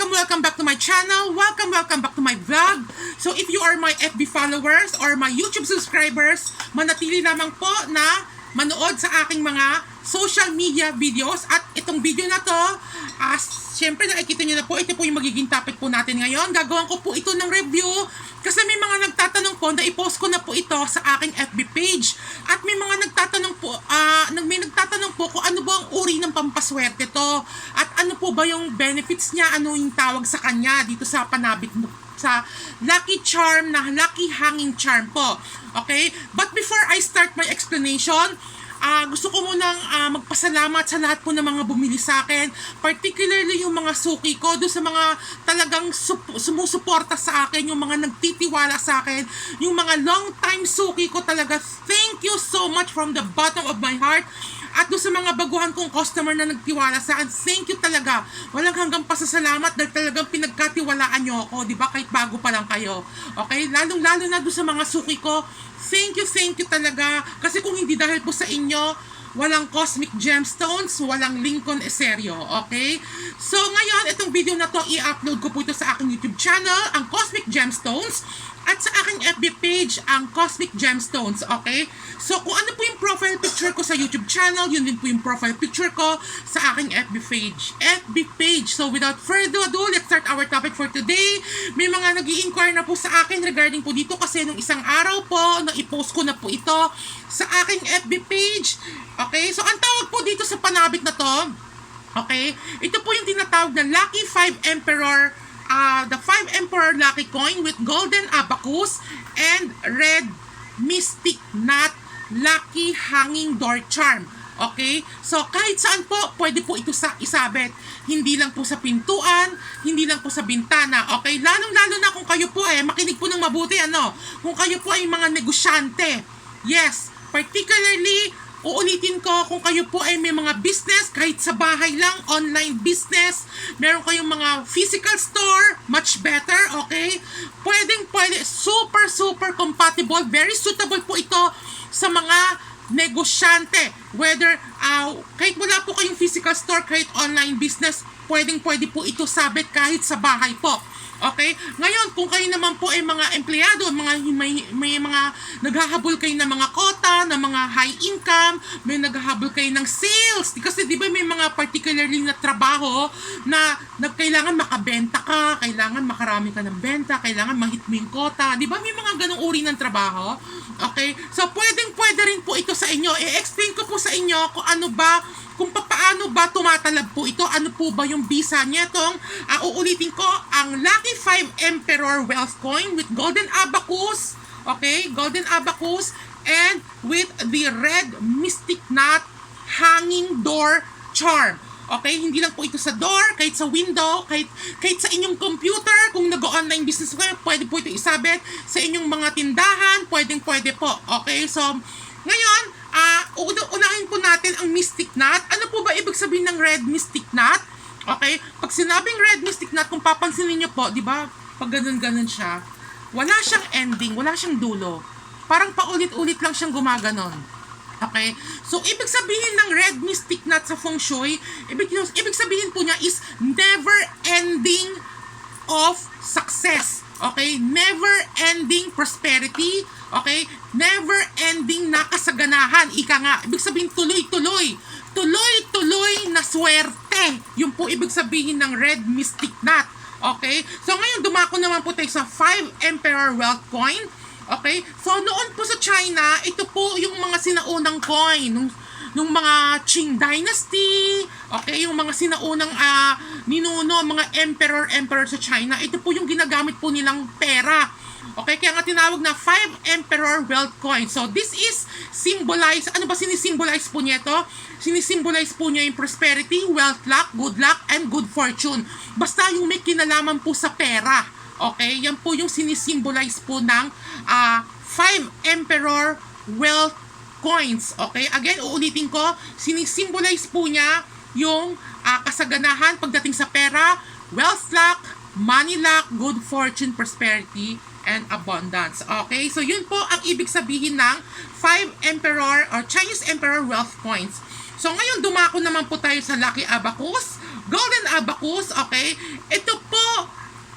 welcome back to my channel. Welcome back to my vlog. So if you are my FB followers or my YouTube subscribers, manatili lamang po na manood sa aking mga social media videos. At itong video na to, syempre nakikita nyo na po, ito po yung magiging topic po natin ngayon. Gagawin ko po ito ng review kasi may mga nagtatanong po na i-post ko na po ito sa aking FB page. At may mga nagtatanong po kung ano ba ang uri ng pampaswerte to at ano po ba yung benefits niya, ano yung tawag sa kanya dito sa panabit mo, sa lucky charm na lucky hanging charm po. Okay? But before I start my explanation, gusto ko munang magpasalamat sa lahat po ng mga bumili sa akin, particularly yung mga suki ko, doon sa mga talagang sumusuporta sa akin, yung mga nagtitiwala sa akin, yung mga long time suki ko talaga. Thank you so much from the bottom of my heart. At doon sa mga baguhan kong customer na nagtiwala sa akin, thank you talaga. Walang hanggang pasasalamat dahil talagang pinagkatiwalaan nyo ako, di ba? Kahit bago pa lang kayo. Okay? Lalong-lalo na doon sa mga suki ko, thank you talaga. Kasi kung hindi dahil po sa inyo, walang Cosmic Gemstones, walang Lincoln Eserio. Okay? So ngayon, itong video na to, i-upload ko po ito sa aking YouTube channel, ang Cosmic Gemstones, at sa aking FB page, ang Cosmic Gemstones, okay? So, kung ano po yung profile picture ko sa YouTube channel, yun din po yung profile picture ko sa aking FB page. So, without further ado, let's start our topic for today. May mga nag-i-inquire na po sa akin regarding po dito kasi nung isang araw po, na-i-post ko na po ito sa aking FB page. Okay? So, ang tawag po dito sa panabit na to, okay? Ito po yung tinatawag na Lucky 5 Emperor, the 5 Emperor Lucky Coin with Golden Abacus and Red Mystic Knot Lucky Hanging Door Charm. Okay? So, kahit saan po, pwede po ito isabit. Hindi lang po sa pintuan, hindi lang po sa bintana. Okay? Lalong-lalo na kung kayo po makinig po ng mabuti, kung kayo po ay mga negosyante. Yes, particularly, uulitin ko, kung kayo po ay may mga business, kahit sa bahay lang, online business, meron kayong mga physical store, much better, okay? Pwede, super compatible, very suitable po ito sa mga negosyante. Whether, kahit wala po kayong physical store, kahit online business, pwede po ito sabit kahit sa bahay po. Okay? Ngayon, kung kayo naman po ay mga empleyado, may mga naghahabol kayo ng mga kota, ng mga high income, may naghahabol kayo ng sales. Kasi di ba may mga particularly na trabaho na kailangan makabenta ka, kailangan makarami ka ng benta, kailangan mahit mo yung kota. Di ba may mga ganong uri ng trabaho? Okay? So, pwede rin po ito sa inyo. I-explain ko po sa inyo kung paano ba tumatalab po ito, ano po ba yung visa niya itong, uulitin ko, ang Lucky 5 Emperor Wealth Coin with Golden Abacus, okay, Golden Abacus, and with the Red Mystic Knot Hanging Door Charm. Okay, hindi lang po ito sa door, kahit sa window, kahit sa inyong computer, kung nag-online business kayo, pwede po ito isabit sa inyong mga tindahan, pwede po. Okay, so, ngayon, unahin po natin ang Mystic Knot. Ano po ba ibig sabihin ng Red Mystic Knot? Okay? Pag sinabing Red Mystic Knot, kung papansinin niyo po, di ba, pag ganun siya, wala siyang ending, wala siyang dulo. Parang paulit-ulit lang siyang gumaganon. Okay? So, ibig sabihin ng Red Mystic Knot sa Feng Shui, ibig sabihin po niya is never ending of success. Okay? Never ending prosperity. Okay? Never ending na kasaganahan. Ika nga. Ibig sabihin tuloy-tuloy. Tuloy-tuloy na swerte. Yung po ibig sabihin ng Red Mystic Knot. Okay? So ngayon dumako naman po tayo sa 5 Emperor Wealth Coin. Okay? So noon po sa China, ito po yung mga sinaunang coin. Nung mga Qing Dynasty, okay, yung mga sinaunang ninuno, mga emperor sa China, ito po yung ginagamit po nilang pera. Okay, kaya nga tinawag na 5 Emperor Wealth Coin. So, this is symbolize, ano ba sinisimbolize po niya ito? Sinisimbolize po niya yung prosperity, wealth luck, and good fortune. Basta yung may kinalaman po sa pera. Okay, yan po yung sinisimbolize po ng 5 Emperor Wealth Coins. Okay, again, uulitin ko, sinisimbolize po niya yung kasaganahan pagdating sa pera, wealth luck, money luck, good fortune, prosperity, and abundance. Okay? So, yun po ang ibig sabihin ng 5 Emperor or Chinese Emperor Wealth Coins. So, ngayon dumako naman po tayo sa Lucky Abacus, Golden Abacus, okay? Ito po,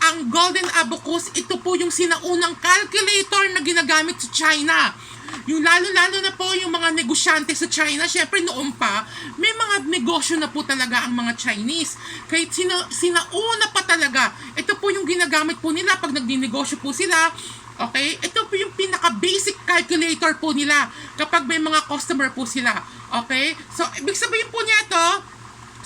ang Golden Abacus, ito po yung sinaunang calculator na ginagamit sa China. Yung lalo-lalo na po yung mga negosyante sa China, syempre noon pa, may mga negosyo na po talaga ang mga Chinese. Kahit sinauna pa talaga, ito po yung ginagamit po nila pag nagdinegosyo po sila. Okay? Ito po yung pinaka-basic calculator po nila kapag may mga customer po sila. Okay? So, ibig sabihin po niya ito,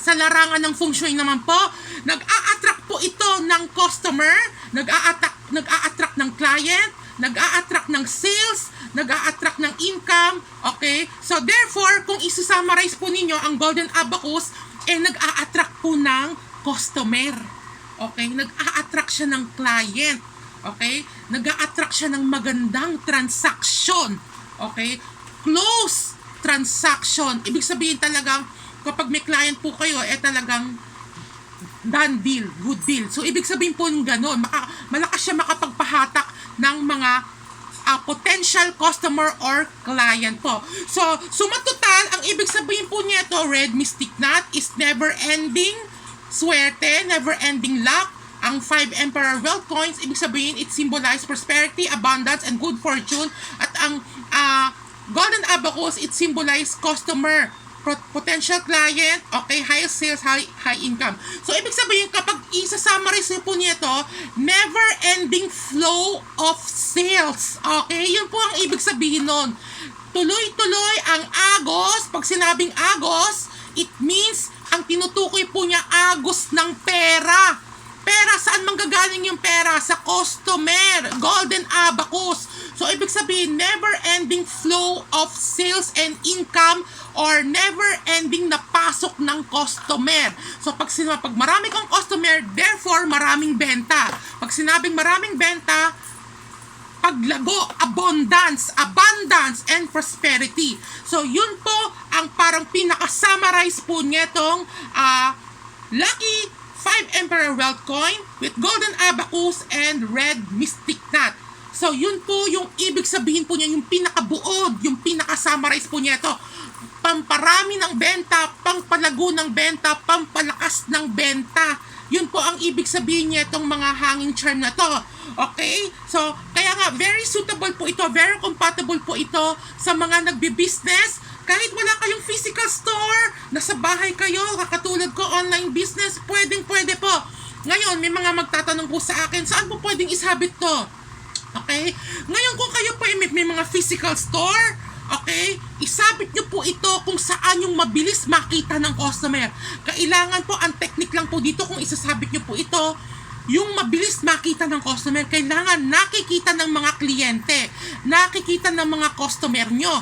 sa larangan ng feng shui naman po, nag-a-attract po ito ng customer, nag-a-attract ng client, nag-a-attract ng sales, nag-a-attract ng income, okay? So therefore, kung isusummarize po ninyo ang Golden Abacus, nag-a-attract po ng customer, okay? Nag-a-attract siya ng client, okay? Nag-a-attract siya ng magandang transaction, okay? Close transaction. Ibig sabihin talagang, kapag may client po kayo, talagang done deal, good deal. So, ibig sabihin po ng gano'n, malakas siya makapagpahatak ng mga potential customer or client po. So, sumatotal, ang ibig sabihin po niya ito, Red Mystic Knot is never-ending swerte, never-ending luck. Ang 5 Emperor Wealth Coins, ibig sabihin, it symbolizes prosperity, abundance, and good fortune. At ang Golden Abacus, it symbolizes customer, potential client, okay, high sales, high income. So, ibig sabihin, kapag isa-summarize po niya ito, never-ending flow of sales. Okay, yun po ang ibig sabihin nun. Tuloy-tuloy ang agos. Pag sinabing agos, it means, ang tinutukoy po niya, agos ng pera. Pera, saan manggagaling yung pera? Sa customer. Golden Abacus. So, ibig sabihin, never-ending flow of sales and income or never-ending na pasok ng customer. So, pag marami kang customer, therefore, maraming benta. Pag sinabing maraming benta, paglago, abundance, and prosperity. So, yun po ang parang pinaka-summarize po nitong Lucky 5 Emperor Wealth Coin with Golden Abacus and Red Mystic Knot. So, yun po yung ibig sabihin po niya, yung pinakabuod, yung pinaka-summarize po niya ito. Pamparami ng benta, pampalago ng benta, pampalakas ng benta. Yun po ang ibig sabihin niya itong mga hanging charm na to. Okay? So, kaya nga, very suitable po ito, very compatible po ito sa mga nagbi-business. Kahit wala kayong physical store, nasa bahay kayo, kakatulad ko, online business, pwedeng-pwede po. Ngayon, may mga magtatanong po sa akin, saan po pwedeng isabit to? Okay? Ngayon, kung kayo po may mga physical store, okay, isabit nyo po ito kung saan yung mabilis makita ng customer. Kailangan po, ang technique lang po dito, kung isasabit nyo po ito, yung mabilis makita ng customer, kailangan nakikita ng mga kliyente, nakikita ng mga customer nyo.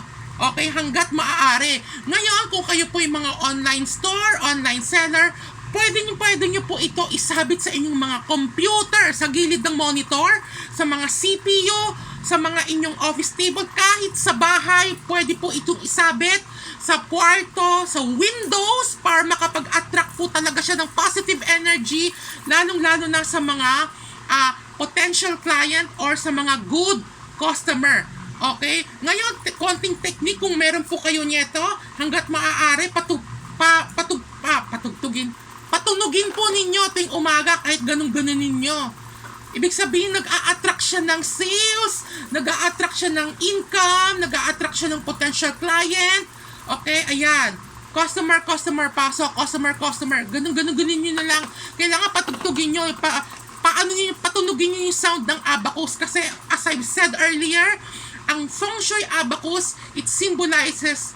Okay, hanggat maaari. Ngayon, kung kayo po yung mga online store, online seller, pwede nyo po ito isabit sa inyong mga computer, sa gilid ng monitor, sa mga CPU, sa mga inyong office table, kahit sa bahay, pwede po itong isabit sa kwarto, sa windows, para makapag-attract po talaga siya ng positive energy, lalong-lalo na sa mga potential client or sa mga good customer. Okay? Ngayon, konting technique, kung meron po kayo nito, hanggat maaari, patunugin po ninyo tuwing umaga kahit ganun-ganun ninyo. Ibig sabihin, nag-a-attract siya ng sales, nag-a-attract siya ng income, nag-a-attract siya ng potential client. Okay? Ayan. Customer, pasok, customer. Ganun-ganun nyo na lang. Kailangan patugtugin nyo, patunugin nyo yung sound ng abacus. Kasi, as I've said earlier, ang feng shui abacus, it symbolizes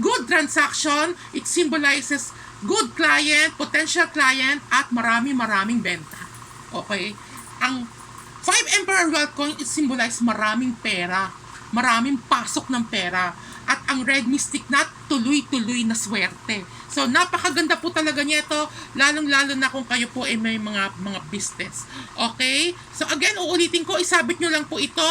good transaction, it symbolizes good client, potential client, at maraming benta. Okay? Ang 5 Emperor Wealth Coin, it symbolizes maraming pera, maraming pasok ng pera. At ang Red Mystic Knot, tuloy-tuloy na swerte. So, napakaganda po talaga nito, lalong-lalo na kung kayo po ay may mga business. Okay? So, again, uulitin ko, isabit nyo lang po ito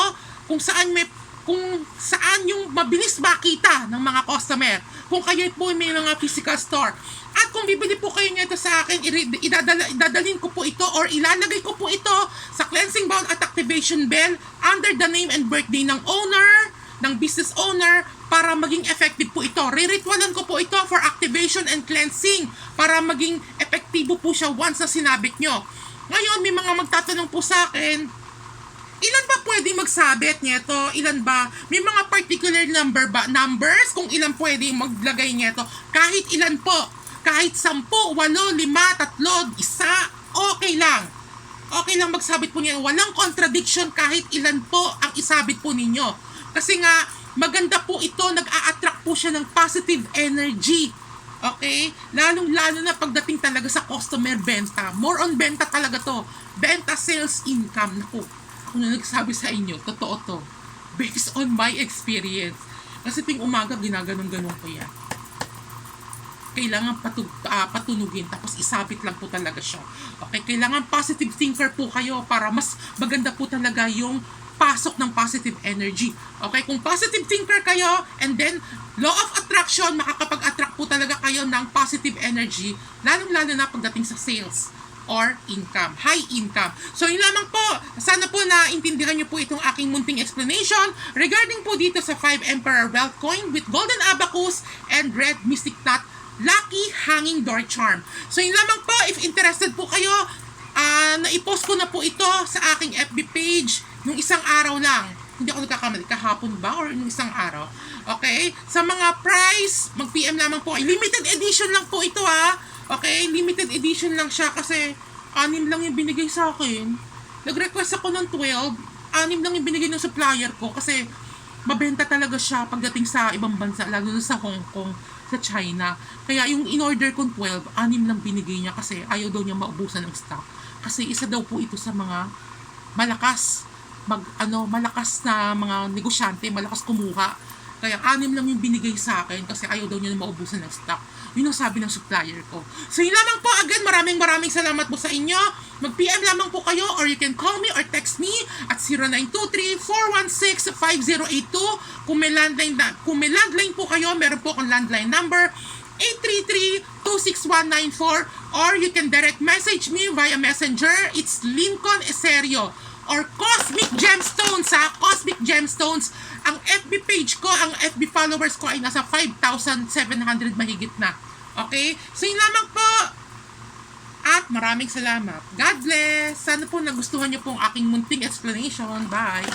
kung saan yung mabilis makita ng mga customer. Kung kayo po may mga physical store. At kung bibili po kayo nito sa akin, idadalhin ko po ito or ilalagay ko po ito sa cleansing bowl at activation bell under the name and birthday ng owner, ng business owner para maging effective po ito. Riritualan ko po ito for activation and cleansing para maging epektibo po siya once na sinabit nyo. Ngayon, may mga magtatanong po sa akin, ilan ba pwede magsabit nito? Ilan ba? May mga particular numbers kung ilan pwede maglagay nito? Kahit ilan po. Kahit 10, 8, 5, 3, 1, okay lang. Okay lang magsabit po niya. Walang contradiction kahit ilan po ang isabit po ninyo. Kasi nga, maganda po ito, nag-a-attract po siya ng positive energy. Okay? Lalong-lalo na pagdating talaga sa customer benta. More on benta talaga to. Benta, sales, income. Naku, ako na nagsabi sa inyo, totoo to. Based on my experience. Kasi ting umaga, ginaganong-ganong ko yan. Kailangan patunugin tapos isabit lang po talaga siya. Okay, kailangan positive thinker po kayo para mas maganda po talaga yung pasok ng positive energy. Okay, kung positive thinker kayo and then law of attraction, makakapag-attract po talaga kayo ng positive energy, lalong-lalo na pagdating sa sales or income, high income. So yun lamang po, sana po naintindihan nyo po itong aking munting explanation regarding po dito sa 5 Emperor Wealth Coin with Golden Abacus and Red Mystic Knot Lucky Hanging Door Charm. So yun lamang po, if interested po kayo, naipost ko na po ito sa aking FB page nung isang araw lang. Hindi ako nagkakamali, kahapon ba or nung isang araw. Okay? Sa mga price, mag-PM lamang po. Limited edition lang po ito ha. Okay? Limited edition lang siya kasi 6 lang yung binigay sa akin. Nag-request ako ng 12, 6 lang yung binigay ng supplier ko kasi mabenta talaga siya pagdating sa ibang bansa, lalo na sa Hong Kong, sa China. Kaya yung in-order kong 12, 6 lang binigay niya kasi ayaw daw niya maubusan ng stock. Kasi isa daw po ito sa mga malakas na mga negosyante, malakas kumuha. Kaya 6 lang yung binigay sa akin kasi ayaw daw niya na maubusan ng stock. Yun ang sabi ng supplier ko. So yun lamang po. Again, maraming salamat po sa inyo. Mag-PM lamang po kayo or you can call me or text me at 0923-416-5082. Kung may landline po kayo, meron po akong landline number 833-26194 or you can direct message me via messenger. It's Lincoln Eserio or Cosmic Gemstones ha. Cosmic Gemstones. Ang FB page ko, ang FB followers ko ay nasa 5,700 mahigit na. Okay? So yun lamang po. At maraming salamat. God bless. Sana po nagustuhan niyo po ang aking munting explanation. Bye.